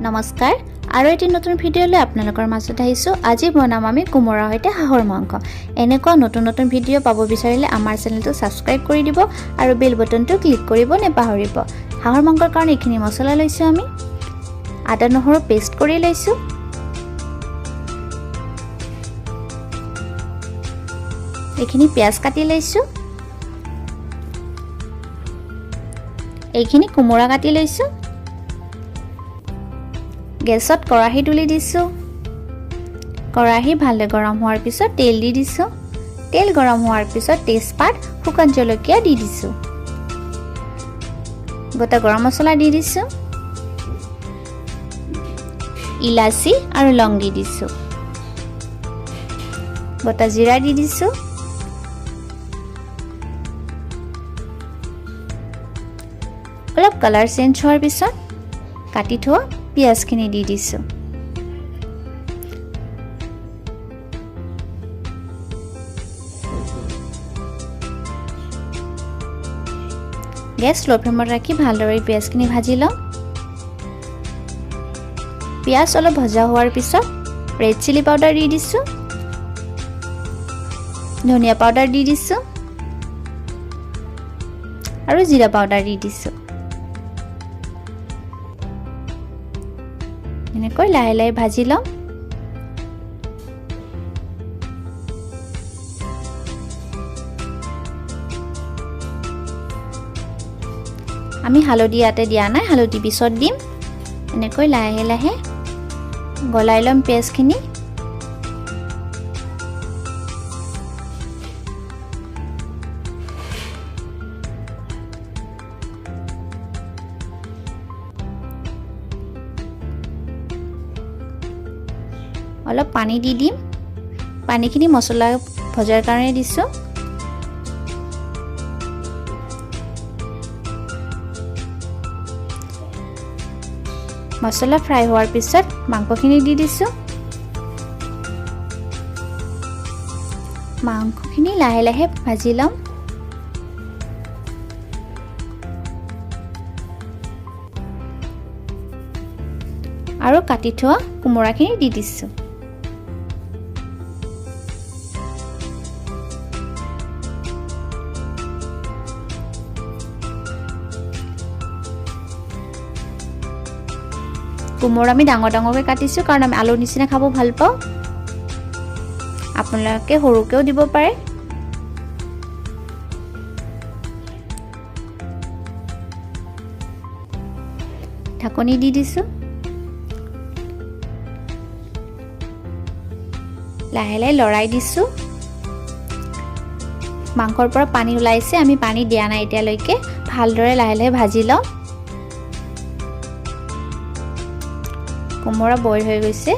নমস্কাৰ আৰু এটি নতুন ভিডিঅ'লৈ আপোনালোকৰ মাজত আহিছোঁ। আজি বনাম আমি কোমোৰা সৈতে হাঁহৰ মাংস। এনেকুৱা নতুন নতুন ভিডিঅ' পাব বিচাৰিলে আমাৰ চেনেলটো সাবস্ক্ৰাইব কৰি দিব আৰু বেল বটনটো ক্লিক কৰিব নেপাহৰিব। হাঁহৰ মাংসৰ কাৰণে এইখিনি মছলা লৈছোঁ আমি। আদা নহৰু পেষ্ট কৰি লৈছোঁ। এইখিনি পিয়াজ কাটি লৈছোঁ। এইখিনি কোমোৰা কাটি লৈছোঁ। গেছত কৰাহি তুলি দিছোঁ। কৰাহি ভালদৰে গৰম হোৱাৰ পিছত তেল দি দিছোঁ। তেল গৰম হোৱাৰ পিছত তেজপাত শুকান জলকীয়া দি দিছোঁ। গোটা গৰম মছলা দি দিছোঁ। ইলাচি আৰু লং দি দিছোঁ। গোটা জিৰা দি দিছোঁ। অলপ কালাৰ চেঞ্জ হোৱাৰ পিছত কাটি থোৱা পিয়াজখিনি দি দিছোঁ। গেছ লো ফ্লেমত ৰাখি ভালদৰে পিয়াজখিনি ভাজি লওঁ। পিয়াজ অলপ ভজা হোৱাৰ পিছত ৰেড চিলি পাউডাৰ দি দিছোঁ। ধনিয়া পাউডাৰ দি দিছোঁ আৰু জিৰা পাউডাৰ দি দিছোঁ। এনেকৈ লাহে লাহে ভাজি লওঁ। আমি হালধি ইয়াতে দিয়া নাই, হালধি পিছত দিম। এনেকৈ লাহে লাহে গলাই ল'ম পিয়াজখিনি। অলপ পানী দি দিম। পানীখিনি মছলা ভজাৰ কাৰণে দিছোঁ। মছলা ফ্ৰাই হোৱাৰ পিছত মাংসখিনি দি দিছোঁ। মাংসখিনি লাহে লাহে ভাজি ল'ম। আৰু কাটি থোৱা কোমোৰাখিনি দি দিছোঁ। কোমোৰা আমি ডাঙৰ ডাঙৰকৈ কাটিছোঁ কাৰণ আমি আলুৰ নিচিনা খাব ভাল পাওঁ। আপোনালোকে সৰুকৈও দিব পাৰে। ঢাকনি দি দিছোঁ। লাহে লাহে লৰাই দিছোঁ। মাংসৰ পৰা পানী ওলাইছে, আমি পানী দিয়া নাই এতিয়ালৈকে। ভালদৰে লাহে লাহে ভাজি লওঁ। কোমোৰা বইল হৈ গৈছে।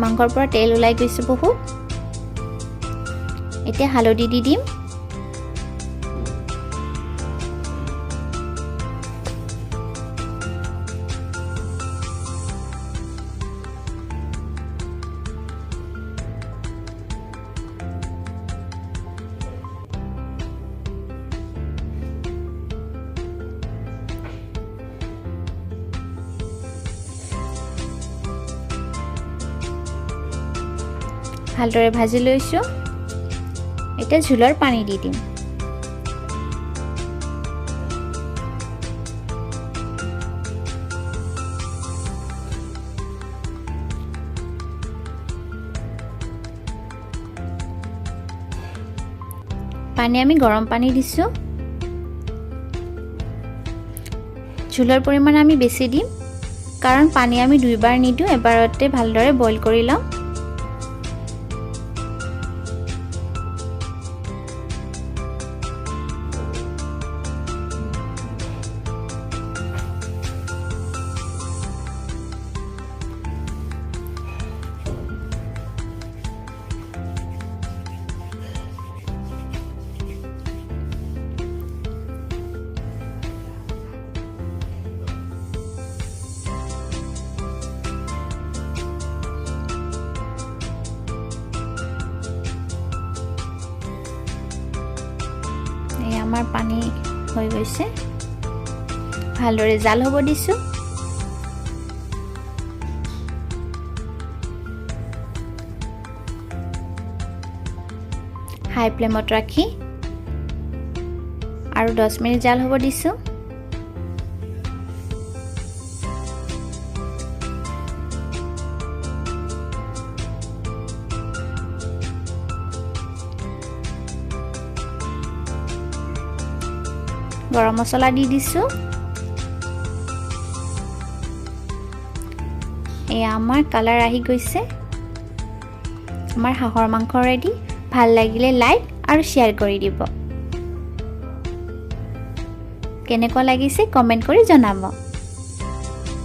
মাংসৰ পৰা তেল ওলাই গৈছে বহুত। এতিয়া হালধি দি দিম। ভালদৰে ভাজি লৈছোঁ। এতিয়া ঝোলৰ পানী দি দিম। পানী আমি গৰম পানী দিছোঁ। ঝোলৰ পৰিমাণ আমি বেছি দিম কাৰণ পানী আমি দুইবাৰ নিদিওঁ, এবাৰতে ভালদৰে বইল কৰি লওঁ। আমাৰ পানী হৈ গৈছে ভালদৰে জাল হ'ব দিছোঁ হাই ফ্লেমত ৰাখি আৰু 10 মিনিট জাল হ'ব দিছোঁ গৰম মছলা দি দিছোঁ এয়া আমাৰ কালাৰ আহি গৈছে আমাৰ হাঁহৰ মাংস ৰেডি ভাল লাগিলে লাইক আৰু শেয়াৰ কৰি দিব কেনেকুৱা লাগিছে কমেন্ট কৰি জনাব